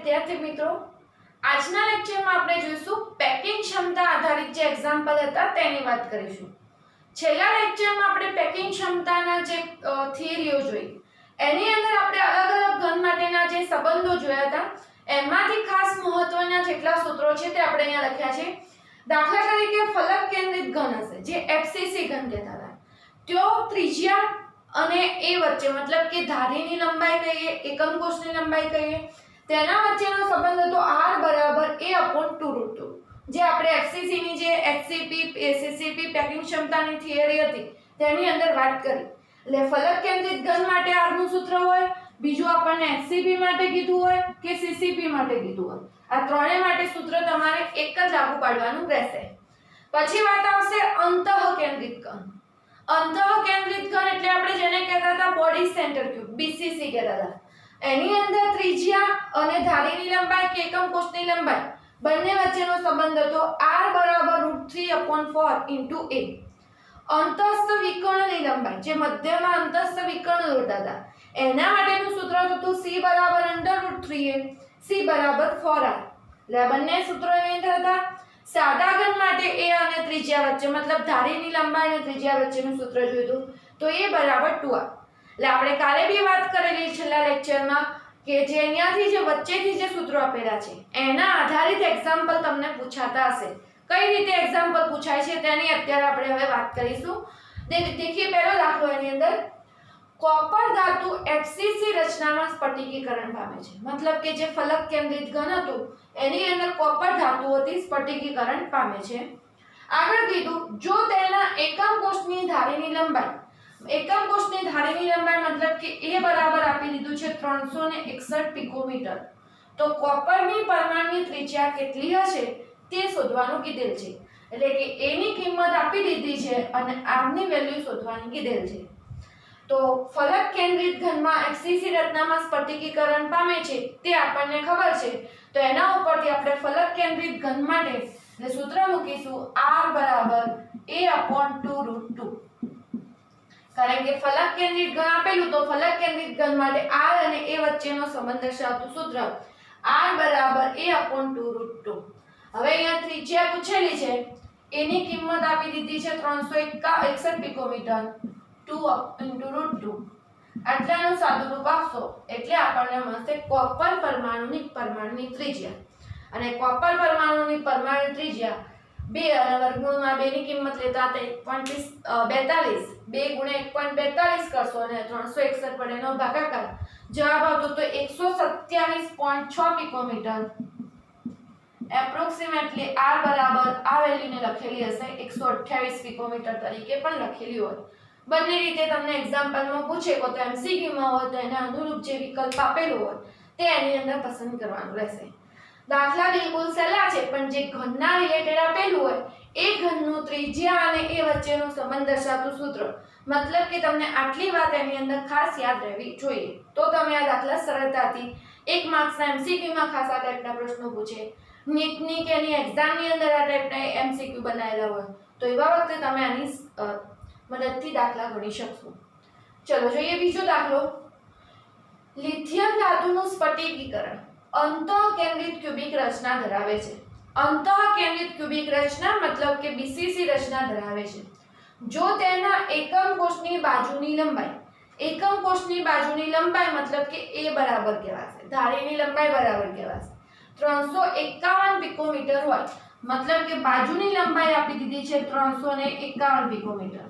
વિદ્યાર્થી મિત્રો, આજના લેક્ચરમાં આપણે જોઈશું પેકિંગ ક્ષમતા આધારિત જે એક્ઝામ્પલ હતા તેની વાત કરીશું. છેલ્લા લેક્ચરમાં આપણે પેકિંગ ક્ષમતાના જે થિયરીઓ જોઈ, એની અંદર આપણે અલગ અલગ ઘન માટેના જે સંબંધો જોયા હતા, એમાંથી ખાસ મહત્વના જેટલા સૂત્રો છે તે આપણે અહીંયા લખ્યા છે. દાખલા તરીકે ફલક કેન્દ્રિત ઘન હશે, જે એફસીસી ઘન કહેતા હતા. તેઓ ત્રિજ્યા અને એ વચ્ચે, મતલબ કે ધારીની લંબાઈ કહીએ, એકમ કોષની લંબાઈ કહીએ, તેના વચ્ચેનો સંબંધ હતો r બરાબર a/2√2. જે આપણે એફસીસી ની જે એચસીપી એસીસીપી પેકિંગ ક્ષમતાની થિયરી હતી તેની અંદર વાત કરી. એટલે ફલક કેન્દ્રિત ઘન માટે r નું સૂત્ર હોય, બીજું આપણને એચસીપી માટે કીધું હોય કે સીસીપી માટે કીધું હોય, આ ત્રણેય માટે સૂત્ર તમારે એક જ લાગુ પાડવાનું રહેશે. પછી વાત આવશે અંતઃ કેન્દ્રિત ઘન. અંતઃ કેન્દ્રિત ઘન એટલે આપણે જેને કહેતા હતા બોડી સેન્ટર ક્યુબ, બીસીસી કહેતા હતા. એની અંદર ત્રિજ્યા અને ધારીની લંબાઈ કે એકમ કોષની લંબાઈ બંને વચ્ચેનો સંબંધ હતો r બરાબર √3/4 a. અંતસ્થ વિકર્ણની લંબાઈ, જે મધ્યમાં અંતસ્થ વિકર્ણ દોરતા હતા, એના માટેનું સૂત્ર હતું c બરાબર √3a, c બરાબર 4r. એટલે બંને સૂત્રો એની અંદર હતા. સાદા ઘન માટે a અને ત્રિજ્યા વચ્ચે, મતલબ ધારીની લંબાઈ અને ત્રિજ્યા વચ્ચેનું સૂત્ર જોયું તો a બરાબર 2r. એટલે આપણે કાલે બી વાત કરેલી છેલ્લા લેક્ચરમાં કે જે અહીંયાથી જે વચ્ચેથી જે સૂત્રો આપેલા છે એના આધારિત એક્ઝામ્પલ તમને પૂછાતા હશે. કઈ રીતે એક્ઝામ્પલ પૂછાય છે તેની અત્યારે આપણે હવે વાત કરીશું. देखिए પહેલો દાખલો એની અંદર કોપર ધાતુ એફસીસી રચનામાં સ્ફટિકીકરણ પામે છે. મતલબ કે જે ફલક કેન્દ્રિત ઘન હતું એની અંદર કોપર ધાતુઓથી સ્ફટિકીકરણ પામે છે. આગળ કીધું જો તેના એકમ કોષની ધારીની લંબાઈ, એકમ કોષની ધારીની લંબાઈ મતલબ કે a બરાબર આપી દીધું છે 361 પિકોમીટર, તો કોપરની પરમાણુની ત્રિજ્યા કેટલી હશે તે શોધવાનું કીધેલ છે. એટલે કે a ની કિંમત આપી દીધી છે અને r ની વેલ્યુ શોધવાની કીધેલ છે. તો ફલક કેન્દ્રિત ઘનમાં એફસીસી રચનામાં સ્ફટિકીકરણ પામે છે તે આપણને ખબર છે. તો એના ઉપરથી આપણે ફલક કેન્દ્રિત ઘન માટે સૂત્ર મૂકીશું r બરાબર a/2√2. કારણ કે ફલક કેન્દ્રિત ઘન આપેલું, તો ફલક કેન્દ્રિત ઘન માટે r અને a વચ્ચેનો સંબંધ દર્શાવતું સૂત્ર r બરાબર a/2√2. હવે અહીંયા ત્રિજ્યા પૂછેલી છે, એની કિંમત આપી દીધી છે 361 પિકોમીટર, 2 × √2. આટલાનું સાદુરૂપ આપશો એટલે આપણને મળશે કોપર પરમાણુની ત્રિજ્યા. અને કોપર પરમાણુની પરમાણુ ત્રિજ્યા 2 અને વર્ગમૂળમાં 2 ની કિંમત લેતા હતા 1.42, 2 × 1.42 કરશો અને 361 વડે નો ભાગાકાર, જવાબ આવતો તો 127.6 પિકોમીટર. એપ્રોક્સિમેટલી r બરાબર આ વેલ્યુને લખેલી હશે 128 પિકોમીટર તરીકે પણ લખેલી હોય. બંને રીતે તમને એક્ઝામ્પલમાં પૂછે તો એમસીક્યુમાં હોય તો એના અનુરૂપ જે વિકલ્પ આપેલો હોય તે એની અંદર પસંદ કરવાનું રહેશે. દાખલા બિલકુલ સહેલા છે, પણ જે ઘનના રિલેટેડ આપેલું હોય એ ઘનનું ત્રિજ્યા અને એ વચ્ચેનો સંબંધ દર્શાવતું સૂત્ર, મતલબ કે તમને આટલી વાત એની અંદર ખાસ યાદ રહેવી જોઈએ. તો તમે આ દાખલા સરળતાથી 1 માર્ક્સના એમસીક્યુમાં ખાસ આ ટાઈપના પ્રશ્નો પૂછે, નીટની કે એની એક્ઝામની અંદર આ ટાઈપના એમસીક્યુ બનાવેલા હોય તો એવા વખતે તમે આની મદદથી દાખલા ગણી શકશો. ચલો જોઈએ બીજો દાખલો. લિથિયમ ધાતુનું સ્ફટિકીકરણ અંતઃકેન્દ્રિત ક્યુબિક રચના ધરાવે છે. અંતઃકેન્દ્રિત ક્યુબિક રચના મતલબ કે બીસીસી રચના ધરાવે છે. જો તેના એકમ કોષની બાજુની લંબાઈ, એકમ કોષની બાજુની લંબાઈ મતલબ કે a બરાબર કહેવાશે, ધારીની લંબાઈ બરાબર કહેવાશે 351 પિકોમીટર હોય, મતલબ કે બાજુની લંબાઈ આપી દીધી છે 351 પિકોમીટર,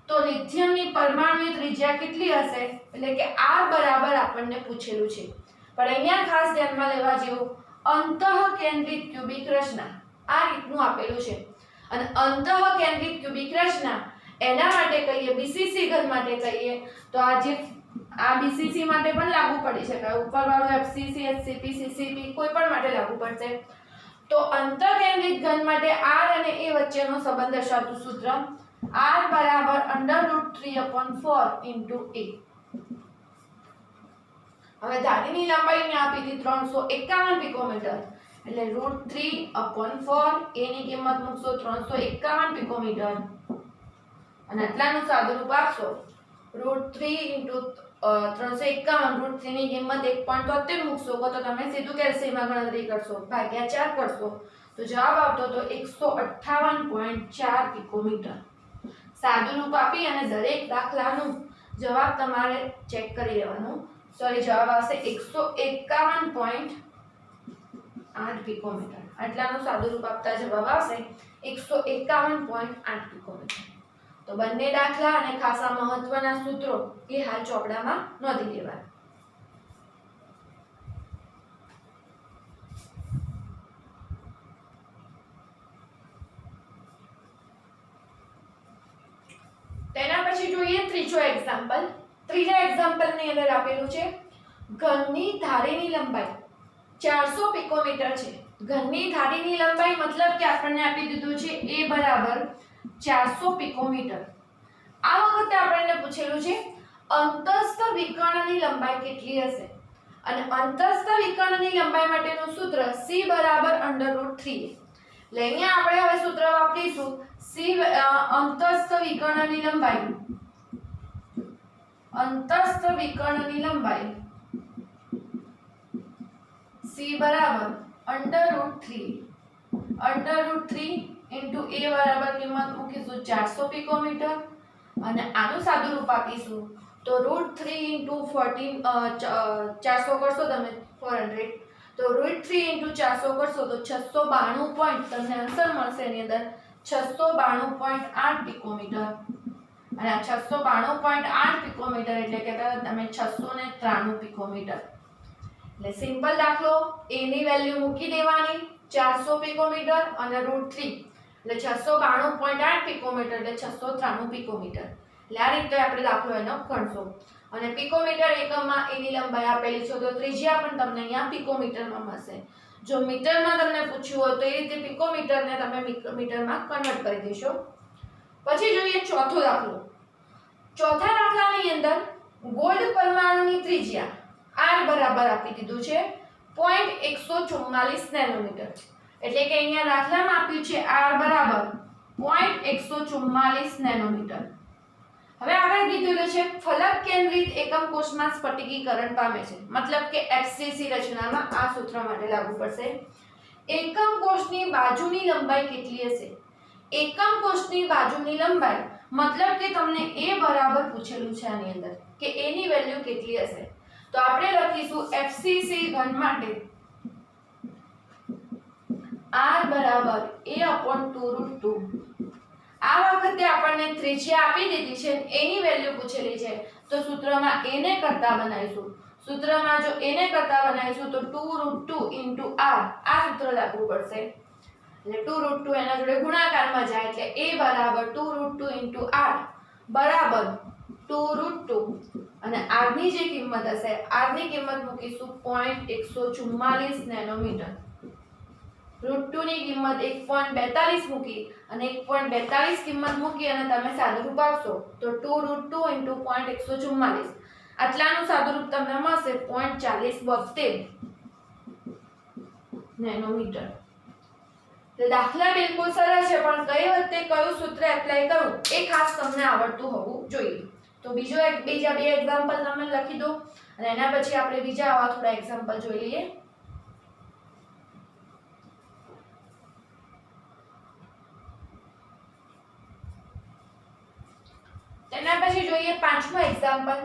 તો લિથિયમની પરમાણુની ત્રિજ્યા કેટલી હશે? એટલે કે r બરાબર આપણને પૂછેલું છે. પણ અહીંયા ખાસ ધ્યાનમાં લેવા જેવું અંતઃકેન્દ્રિત ક્યુબિક રચના આ રીતનું આપેલું છે. અને અંતઃકેન્દ્રિત ક્યુબિક રચના એના માટે કહીએ, બીસીસી ઘન માટે કહીએ તો આ બીસીસી માટે પણ લાગુ પડી શકાય, ઉપરવાળું એફસીસી, એચસીપી, સીસીપી કોઈ પણ માટે લાગુ પડશે. તો અંતઃકેન્દ્રિત ઘન માટે r અને a વચ્ચેનો સંબંધ દર્શાવતું સૂત્ર r બરાબર √3/4 a. હવે ધારીની લંબાઈ આપી હતી 351 પિકોમીટર, એટલે √3/4 a ની કિંમત મૂકશો 351 પિકોમીટર અને આટલાનું સાદુરૂપ આપશો √3 ઇન્ટુ 351, √3 ની કિંમત 1.73 મૂકશો તો તમે સીધું કેલ્સીમાં ગણતરી કરશો, ભાગ્યા 4 કરશો તો જવાબ આવતો તો 158.4 પિકોમીટર. સાદું રૂપ આપી અને દરેક દાખલાનું જવાબ તમારે ચેક કરી લેવાનું. સોરી, જવાબ આવશે 151.8 પિકોમીટર. આટલાનું સાદું રૂપ આપતા જવાબ આવશે 151.8 પિકોમીટર. તો બંને દાખલા અને ખાસા મહત્વના સૂત્રો એ હાલ ચોપડામાં નોંધી લેવા. તેના પછી જોઈએ ત્રીજો એક્ઝામ્પલ. ત્રીજા એક્ઝામ્પલની અંદર આપેલું છે ઘનની ધારીની લંબાઈ 400 પિકોમીટર છે. ઘનની ધારીની લંબાઈ મતલબ કે આપણને આપી દીધું છે a બરાબર 400 પિકોમીટર. આ વખતે આપણને પૂછેલું છે અંતસ્થ વિકર્ણની લંબાઈ કેટલી હશે, અને અંતસ્થ વિકર્ણની લંબાઈ માટેનું સૂત્ર c બરાબર √3. એટલે અહીંયા આપણે હવે સૂત્ર વાપરીશું c અંતસ્થ વિકર્ણની લંબાઈ c બરાબર √3 ઇન્ટુ a બરાબર કિંમત મૂકીશું 400 પિકોમીટર, અને આનું સાદું રૂપ આપીશું તો √3 ઇન્ટુ 400 કરશો તમે 400, તો √3 ઇન્ટુ 400 કરશો તો 692 પોઈન્ટ તમને આન્સર મળશે. એની અંદર 692.8 પિકોમીટર, અને આ 692.8 પિકોમીટર એટલે કે તમે 693 પિકોમીટર. એટલે સિમ્પલ દાખલો, a ની વેલ્યુ મૂકી દેવાની 400 પિકોમીટર અને √3 એટલે 692.8 પિકોમીટર એટલે 693 પિકોમીટર. એટલે આ રીતે આપણે દાખલો એનો ગણશું. અને પિકોમીટર એકમમાં એની લંબાઈ આપેલી છે તો ત્રિજ્યા પણ તમને અહીંયા પિકોમીટરમાં મળશે. જો મીટરમાં તમને પૂછ્યું હોય તો એ રીતે પિકોમીટરને તમે મીટરમાં કન્વર્ટ કરી દેશો. પછી જોઈએ ચોથો દાખલો. ચોથા દાખલાની અંદર ગોલ્ડ પરમાણુની ત્રિજ્યા r બરાબર આપી દીધું છે 0.144 નેનોમીટર. એટલે કે અહીંયા દાખલામાં આપ્યું છે r બરાબર 0.144 નેનોમીટર. હવે આગળ કીધેલું છે ફલક કેન્દ્રિત એકમ કોષમાં સ્ફટિકીકરણ પામે છે, મતલબ કે FCC રચનામાં આ સૂત્ર માટે લાગુ પડશે. એકમ કોષની બાજુની લંબાઈ કેટલી હશે? એકમ કોષની બાજુની લંબાઈ મતલબ કે તમને a બરાબર પૂછેલું છે આની અંદર કે a ની વેલ્યુ કેટલી હશે. તો આપણે લખીશું FCC ઘન માટે r બરાબર a/2√2. આ વખતે આપણને ત્રિજ્યા આપી દીધી છે, a ની વેલ્યુ પૂછેલી છે, તો સૂત્રમાં a ને કરતા બનાવીશું. સૂત્રમાં જો a ને કરતા બનાવીશું તો 2√2 * r આ સૂત્ર લાગુ પડશે. એટલે 2√2 એના જોડે ગુણાકારમાં જાય એટલે a બરાબર 2√2 * r બરાબર 2√2, અને r ની જે કિંમત હશે r ની કિંમત મૂકીશું 0.144 નેનોમીટર. √2 ની કિંમત 1.42 મૂકી અને 1.42 કિંમત મૂકી અને તમે સાદુરૂપ આપશો તો 2√2 * 0.144 આટલાનું સાદુરૂપ તમને મળશે 0.4072 નેનોમીટર. તો દાખલા બિલકુલ સરળ છે, પણ કઈ વખતે કયું સૂત્ર એપ્લાય કરવું એ ખાસ તમને આવડતું હોવું જોઈએ. તો બીજા બે એક્ઝામ્પલ તમે લખી દો અને એના પછી આપણે બીજા આવા થોડા એક્ઝામ્પલ જોઈ લઈએ. તેના પછી જોઈએ પાંચમો એક્ઝામ્પલ.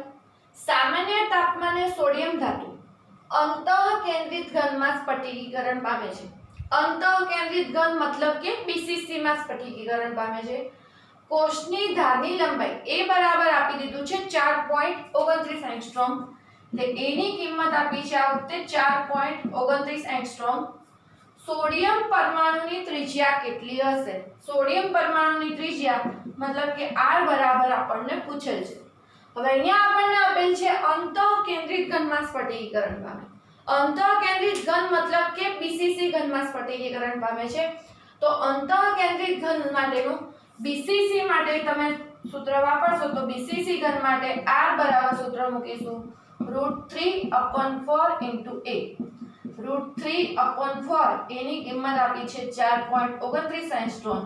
સામાન્ય તાપમાને સોડિયમ ધાતુ અંતઃકેન્દ્રિત ઘનમાં સ્ફટિકીકરણ પામે છે. અંતઃકેન્દ્રિત ઘન મતલબ કે BCC માં સ્ફટિકીકરણ પામે છે. કોષની ધારની લંબાઈ a બરાબર આપી દીધું છે 4.29 એંગસ્ટ્રોમ. એટલે a ની કિંમત આપી છે આ વખતે 4.29 એંગસ્ટ્રોમ. સોડિયમ પરમાણુની ત્રિજ્યા કેટલી હશે? સોડિયમ પરમાણુની ત્રિજ્યા મતલબ કે r બરાબર આપણને પૂછેલ છે. હવે અહીંયા આપણને આપેલ છે અંતઃકેન્દ્રિત ઘનમાં સ્ફટિકીકરણ પામે. અંતઃકેન્દ્રિત ઘન મતલબ કે BCC ઘનમાં સ્ફટિકીકરણ પામે છે. તો અંતઃકેન્દ્રિત ઘન માટેનું BCC માટે તમે સૂત્ર વાપરશો તો BCC ઘન માટે r બરાબર સૂત્ર મૂકીશું √3/4 * a. √3/4 a ની કિંમત આપી છે 4.29 એંગસ્ટ્રોમ,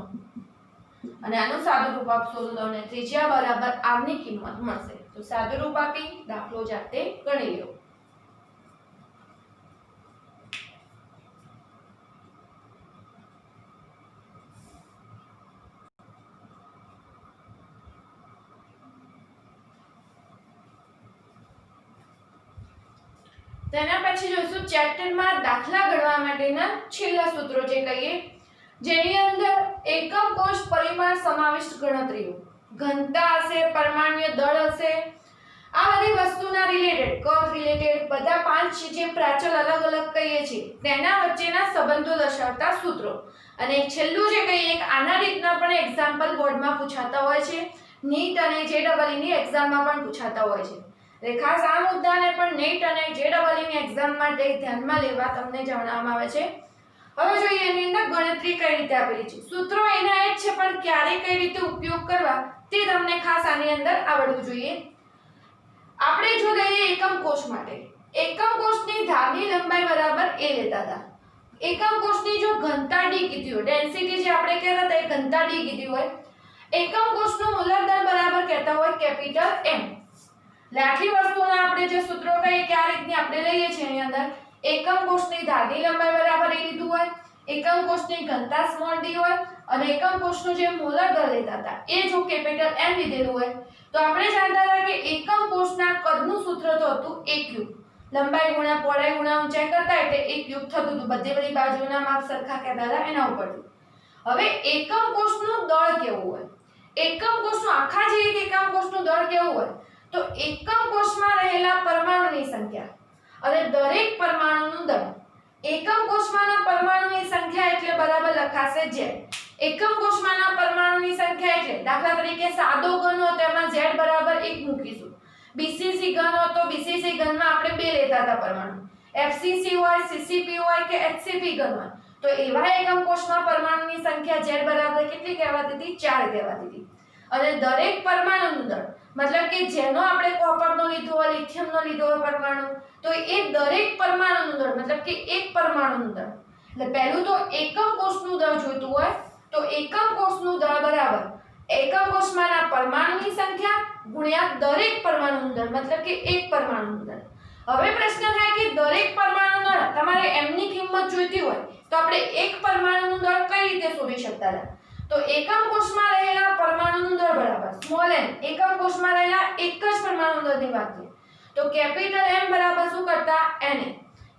અને આનું સાદું રૂપ આપશો તો તમને ત્રિજ્યા બરાબર r ની કિંમત મળશે. તો તો સાદુરૂપ આપી દાખલો જાતે ગણી લો. તેના પછી જોઈશું ચેપ્ટરમાં દાખલા ગણવા માટેના છેલ્લા સૂત્રો જે કહીએ, જેની અંદર એકમ કોષ પરિમાણ સમાવિષ્ટ ગણતરીઓ, ઘનતા હશે, પરમાણ્વીય દળ હશે, આ બધી વસ્તુના રિલેટેડ કદ રિલેટેડ બધા પાંચ જે પ્રાચલ અલગ અલગ કહીએ છીએ તેના વચ્ચેના સંબંધો દર્શાવતા સૂત્રો. અને છેલ્લું જે કહીએ એક આના રીતના પણ એક્ઝામ્પલ બોર્ડમાં પૂછાતા હોય છે, નીટ અને જેડબલઈ ની એક્ઝામમાં પણ પૂછાતા હોય છે. એટલે ખાસ આ મુદ્દાને પણ નીટ અને જેડબલઈ ની એક્ઝામ માટે ધ્યાનમાં લેવા તમને જણાવવામાં આવે છે. હવે જોઈએ એની અંદર ગણતરી કઈ રીતે આપેલી છે. સૂત્રો એના જ છે પણ ક્યારે કઈ રીતે ઉપયોગ કરવા તે તમને ખાસ આની અંદર આવડવું જોઈએ. આપણે જો લઈએ એકમ કોષ માટે, એકમ કોષની ધારની લંબાઈ બરાબર a લેતા હતા. એકમ કોષની જો ઘનતા d કીધી હોય, ડેન્સિટી જે આપણે કહેતા હતા એ ઘનતા d કીધી હોય, એકમ કોષનું મૂલર દળ બરાબર કહેતા હોય કેપિટલ M. લાઠી વસ્તુના આપણે જે સૂત્રો કહીએ કે આ રીતની આપણે લઈએ છીએ એની અંદર એકમ કોષની ધારની લંબાઈ બરાબર એ લીધું હોય, એકમ કોષની ઘનતા સ્મોલ d હોય અને એકમ કોષનું જે મૂલર દળ લેતા હતા એ જો કેપિટલ M લીધેલું હોય તો આપણે જાણતા હતા કે એકમ કોષના કદનું સૂત્ર તો હતું a ક્યુબ. લંબાઈ ગુણ્યા પહોળાઈ ગુણ્યા ઊંચાઈ કરતા એટલે a ક્યુબ થતું હતું. બધી બાજુના માપ સરખા કહેતા હતા એના ઉપરથી. હવે એકમ કોષનું દળ કેવું હોય, એકમ કોષનું આખા જે એક એકમ કોષનું દળ કેવું હોય તો એકમ કોષમાં રહેલા પરમાણુની સંખ્યા અને દરેક પરમાણુનું દળ. એકમ કોષમાંના પરમાણુની સંખ્યા એટલે બરાબર લખાશે z. એકમ કોષમાંના પરમાણુની સંખ્યા એટલે દાખલા તરીકે સાદો ઘન હોય તો એમાં z બરાબર 1 મૂકીશું. BCC ઘન હોય તો BCC ઘનમાં આપણે 2 લેતા હતા પરમાણુ. FCC હોય, CCP હોય કે HCP ઘન હોય તો એવા એકમ કોષમાં પરમાણુની સંખ્યા z બરાબર કેટલી કહેવાતી હતી? 4 કહેવાતી હતી. અને દરેક પરમાણુનું દળ મતલબ કે જેનો આપણે કોપરનો લીધો હોય, લિથિયમનો લીધો હોય પરમાણુ તો એ દરેક પરમાણુનું દળ મતલબ કે એક પરમાણુનું દળ. એટલે પહેલું તો એકમ કોષનું દળ જોઈતું હોય તો એકમ કોષનું દળ બરાબર એકમ કોષમાંના પરમાણુની સંખ્યા ગુણ્યા દરેક પરમાણુનું દળ મતલબ કે એક પરમાણુનું દળ. હવે પ્રશ્ન થાય કે દરેક પરમાણુનું દળ તમારે m ની કિંમત જોઈતી હોય તો આપણે એક પરમાણુનું દળ કઈ રીતે શોધી શકતા હતા? તો એકમ કોષમાં રહેલા પરમાણુનું દળ બરાબર સ્મોલ m, એકમ કોષમાં રહેલા એક જ પરમાણુ દળની વાત કરીએ તો કેપિટલ M બરાબર શું કરતા? Na.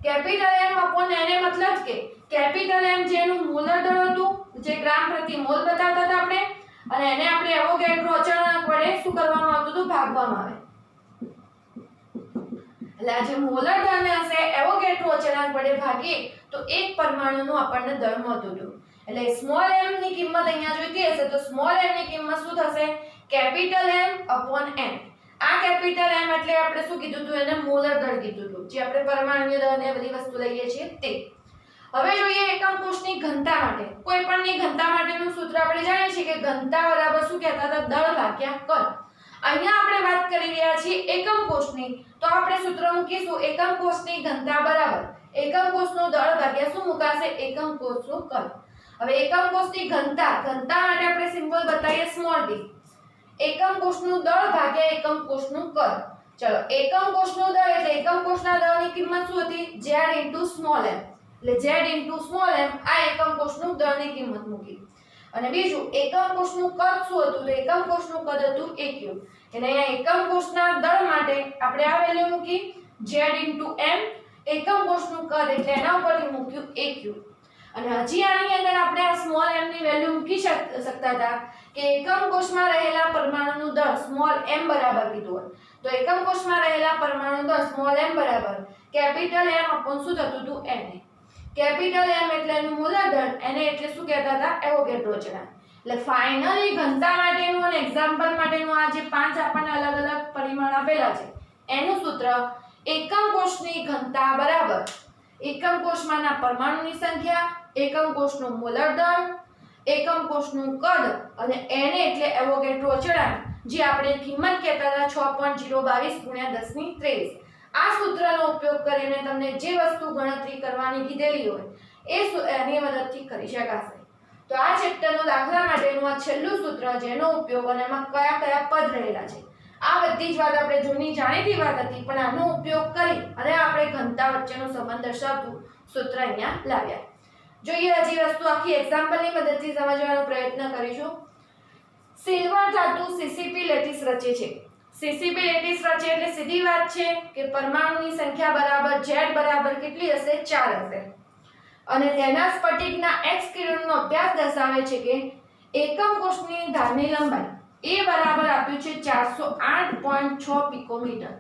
Capital M upon Na મતલબ કે કેપિટલ M જેનું મૂલર દળ હતું જે ગ્રામ પ્રતિ મોલ બતાવતા હતા આપણે અને એને આપણે એવોગાડ્રો અચળાંક વડે શું કરવામાં આવતું હતું? ભાગવામાં આવે. એટલે આ જે મોલર દળને હશે એવોગાડ્રો અચળાંક વડે ભાગીએ તો એક પરમાણુનું આપણને દળ મળતું હતું. એટલે સ્મોલ m ની કિંમત અહીંયા જોઈતી હશે તો સ્મોલ m ની કિંમત શું થશે? Capital M upon n. આ કેપિટલ M એટલે આપણે શું કીધું હતું? એને મોલર દળ કીધું હતું જે આપણે પરમાણુય દળ ને બધી વસ્તુ લઈએ છીએ તે. હવે જોઈએ એકમ કોષની ઘનતા માટે. કોઈ પણની ઘનતા માટેનું સૂત્ર આપણે જાણીએ છીએ કે ઘનતા બરાબર શું કહેતા હતા? દળ ભાગ્યા કદ. અહીંયા આપણે વાત કરી રહ્યા છીએ એકમ કોષની તો આપણે સૂત્ર મૂકીશું એકમ કોષની ઘનતા બરાબર એકમ કોષનું દળ ભાગ્યા શું મુકાશે? એકમ કોષનું કદ. હવે એકમ કોષની ઘનતા માટે આપણે સિમ્બોલ બતાવીએ સ્મોલ d. એકમ કોષનું દળ ભાગ્યા એકમ કોષનું કદ. ચલો એકમ કોષનું દળ એટલે એકમ કોષના દળની કિંમત શું હતી? z small m. એટલે z સ્મોલ m આ એકમ કોષનું દળની કિંમત મૂકી. અને બીજું એકમ કોષનું કદ શું હતું? તો એકમ કોષનું કદ હતું a ક્યુબ. એટલે અહીંયા એકમ કોષના દળ માટે આપણે આ વેલ્યુ મૂકી z m. એકમ કોષનું કદ એટલે એના ઉપરથી મૂક્યું a ક્યુબ. અને હજી આની અંદર આપણે આ સ્મોલ m ની વેલ્યુ મૂકી શકતા હતા કે એકમ કોષમાં રહેલા પરમાણુનું દળ સ્મોલ m બરાબર કીધું હોય તો એકમ કોષમાં રહેલા પરમાણુનું દળ સ્મોલ m બરાબર કેપિટલ M upon શું થતું હતું? Na. કેપિટલ M એટલે એનું મૂલર દળ, Na એટલે શું કહેતા હતા? એવોગાડ્રો અચળાંક. એટલે ફાઇનલી ઘનતા માટેનું અને એક્ઝામ્પલ માટેનું આ જે પાંચ આપણને અલગ અલગ પરિમાણ આપેલા છે એનું સૂત્ર એકમ કોષની ઘનતા બરાબર એકમ કોષમાંના પરમાણુની સંખ્યા, એકમ કોષનું મૂલર દળ, એકમ કોષનું કદ અને Na એટલે એવોગાડ્રો અચળાંક જે આપણે કિંમત કહેતા હતા 6.022 × 1023. આ સૂત્રનો ઉપયોગ કરીને તમને જે વસ્તુ ગણતરી કરવાની કીધેલી હોય એની મદદથી કરી શકાશે. તો આ ચેપ્ટરનો દાખલા માટેનું આ છેલ્લું સૂત્ર જેનો ઉપયોગ અને એમાં કયા કયા પદ રહેલા છે આ બધી જ વાત આપણે જૂની જાણીતી વાત હતી, પણ આનો ઉપયોગ કરી અને આપણે ઘનતા વચ્ચેનો સંબંધ દર્શાવતું સૂત્ર અહીંયા લાવ્યા. જોઈએ હજી વસ્તુ આખી એક્ઝામ્પલની મદદથી સમજવાનો પ્રયત્ન કરીશું. સિલ્વર ધાતુ સીસીપી લેટિસ રચે છે. સીસીપી લેટિસ રચે એટલે સીધી વાત છે કે પરમાણુની સંખ્યા બરાબર Z બરાબર કેટલી હશે? 4 હશે. અને તેના સ્ફટિકના x કિરણનો અભ્યાસ દર્શાવે છે કે એકમ કોષની ધારની લંબાઈ એ બરાબર આપ્યું છે 408.6 પિકોમીટર,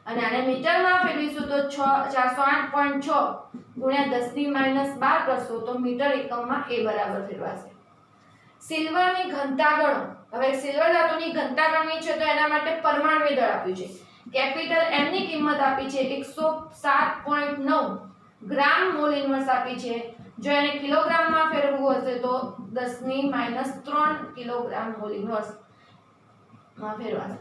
અને આને મીટરમાં ફેરવીશું તો 408.6 ગુણ્યા 10⁻12 કરશો તો મીટર એકમમાં એ બરાબર ફેરવાશે. સિલ્વરની ઘનતા ગણો. હવે સિલ્વર ધાતુની ઘનતા ગણવી છે તો એના માટે પરમાણુ દળ આપ્યું છે. કેપિટલ M ની કિંમત આપી છે 107.9 ગ્રામ મોલ ઇન્વર્સ આપી છે. જો એને કિલોગ્રામમાં ફેરવવું હશે તો 10⁻³ કિલોગ્રામ મોલ ઇન્વર્સ માં ફેરવાશે.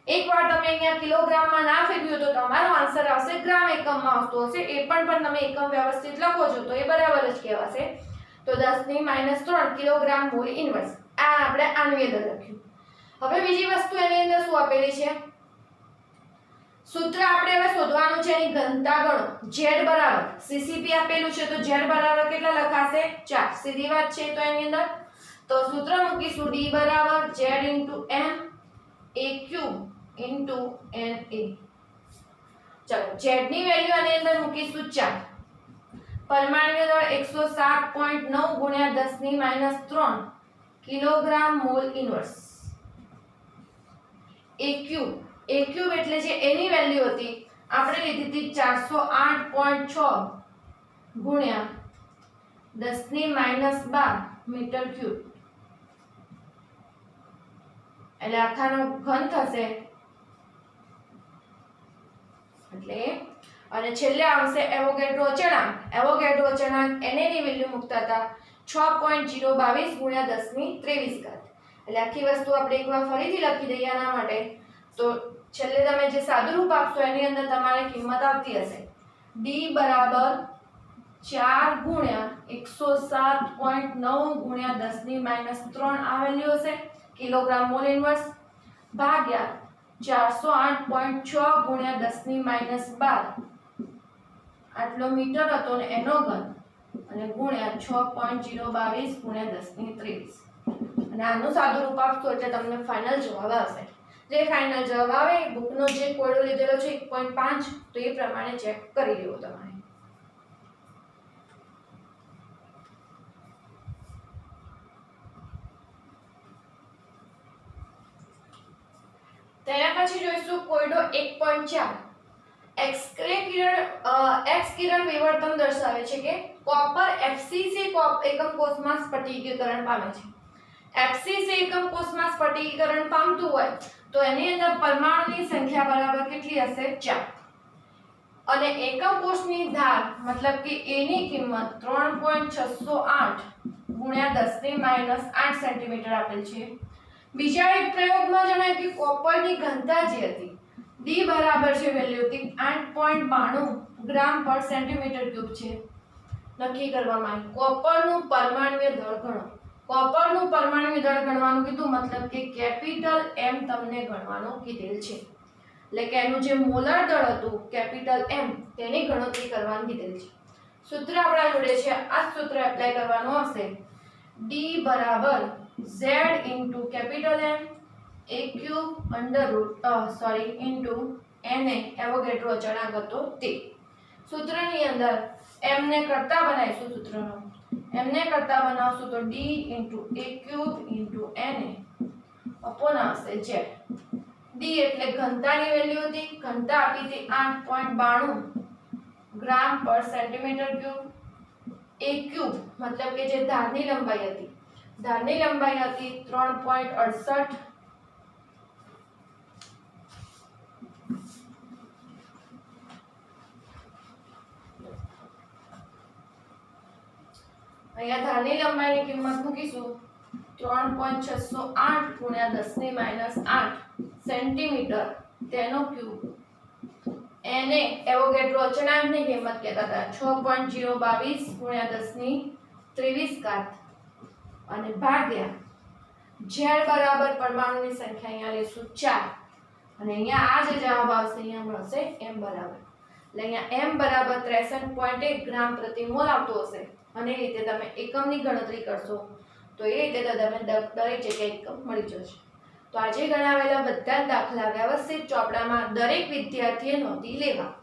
એકવાર તમે અહીંયા કિલોગ્રામમાં ના ફેરવ્યું તો તમારો આન્સર આવશે ગ્રામ એકમમાં આવતો હશે. એ પણ તમે એકમ વ્યવસ્થિત લખો છો તો એ બરાબર જ કહેવાશે. તો 10⁻³ કિલોગ્રામ મોલ ઇન્વર્સ. આ આપણે આણ્વીય દળ લખ્યું. હવે બીજી વસ્તુ એની અંદર શું આપેલી છે? સૂત્ર આપણે હવે શોધવાનું છે એની ઘનતા ગણો. Z બરાબર સીસીપી આપેલું છે તો Z બરાબર કેટલા લખાશે? 4. સીધી વાત છે. તો એની અંદર તો સૂત્ર મૂકીશું D બરાબર Z * M AQ * NA. ચલો Z ની વેલ્યુ આની અંદર મૂકીશું 4. પરમાણ્વીય દળ 107.9 ગુણ્યા 10⁻³ કિલોગ્રામ મોલ ઇન્વર્સ. AQ એટલે જે એની વેલ્યુ હતી આપણે લીધી હતી 408.6 ગુણ્યા 10⁻12 મીટર ક્યુબ, એટલે આખાનો ઘન થશે. એટલે અને છેલ્લે આવશે એવોગાડ્રો અચળાંક. એવોગાડ્રો અચળાંક Na ની વેલ્યુ મૂકતા હતા 6.022 ગુણ્યા 10⁻23. એટલે આખી વસ્તુ આપણે એકવાર ફરીથી લખી દઈએ આના માટે. તો છેલ્લે તમે જે સાદુરૂપ આપશો એની અંદર તમારે કિંમત આવતી હશે D બરાબર 4 ગુણ્યા 107.9 ગુણ્યા 10⁻³ આ વેલ્યુ હશે કિલોગ્રામ મોલ ઇન્વર્સ, ભાગ્યા 408.6 ગુણ્યા 10⁻12 આટલો મીટર હતો ને એનો ઘન, અને ગુણ્યા 6.022 ગુણ્યા 10⁻23. અને આનું સાદું રૂપ આપશો એટલે તમને ફાઇનલ જવાબ આવશે. જે ફાઇનલ જવાબ આવે બુકનો જે કોડો લીધેલો છે 1.5 તો એ પ્રમાણે ચેક કરી લેવો તમારે. તેના પછી જોઈશું કોયડો 1.4. એક્સ કિરણ વિવર્તન દર્શાવે છે કે કોપર FCC એકમ કોષમાં સ્ફટિકીકરણ પામે છે. FCC એકમ કોષમાં સ્ફટિકીકરણ પામતું હોય તો એની અંદર પરમાણુની સંખ્યા બરાબર કેટલી હશે? 4. અને એકમ કોષની ધાર મતલબ કે A ની કિંમત 3.608 ગુણ્યા 10⁻8 સેન્ટીમીટર આપેલ છે. બીજા એક પ્રયોગમાં જણાય કે કોપરની ઘનતા જે હતી D બરાબર છે વેલ્યુ હતી 8.92 ગ્રામ પર સેન્ટીમીટર ક્યુબ છે. નક્કી કરવામાં આવ્યું કોપરનું પરમાણુય દળ ગણો. કોપરનું પરમાણુય દળ ગણવાનું કીધું મતલબ કે કેપિટલ M તમને ગણવાનું કીધેલ છે. એટલે કે એનું જે મોલર દળ હતું કેપિટલ M તેની ગણતરી કરવાની કીધેલ છે. સૂત્ર આપણા જોડે છે. આ સૂત્ર એપ્લાય કરવાનું આવશે D બરાબર Z * capital M AQ * Na Avogadro અચળાંક હતો તે. સૂત્રની અંદર m ને કરતા બનાવીશું. સૂત્રનો m ને કરતા બનાવશું તો D * AQ * Na અપોન આવશે Z. D એટલે ઘનતાની વેલ્યુ હતી, ઘનતા આપી હતી 8.92 ગ્રામ પર સેન્ટીમીટર ક્યુબ. AQ મતલબ કે જે ધારની લંબાઈ હતી, ધારની લંબાઈ હતી 3.68 અહીંયા ધારની લંબાઈની કિંમત મૂકીશું 3.608 ગુણ્યા 10⁻8 સેન્ટીમીટર તેનો ક્યુબ. એને એવોગાડ્રો અચળાંકની કિંમત કહેતા હતા 6.022 ગુણ્યા 10⁻23 અને ભાગ્યા Z બરાબર પરમાણુની સંખ્યા અહીંયા લેશું 4 અને અહીંયા આ જે જવાબ આવશે અહીંયા મળશે m બરાબર, એટલે અહીંયા m બરાબર 63.1 ગ્રામ પ્રતિ મોલ આવતો હશે અને એ રીતે તમે એકમની ગણતરી કરશો તો એ રીતે તમે દરેક જગ્યાએ એકમ મળી જશે. તો આજે ગણાવેલા બધા જ દાખલા વ્યવસ્થિત ચોપડામાં દરેક વિદ્યાર્થીએ નોંધી લેવા.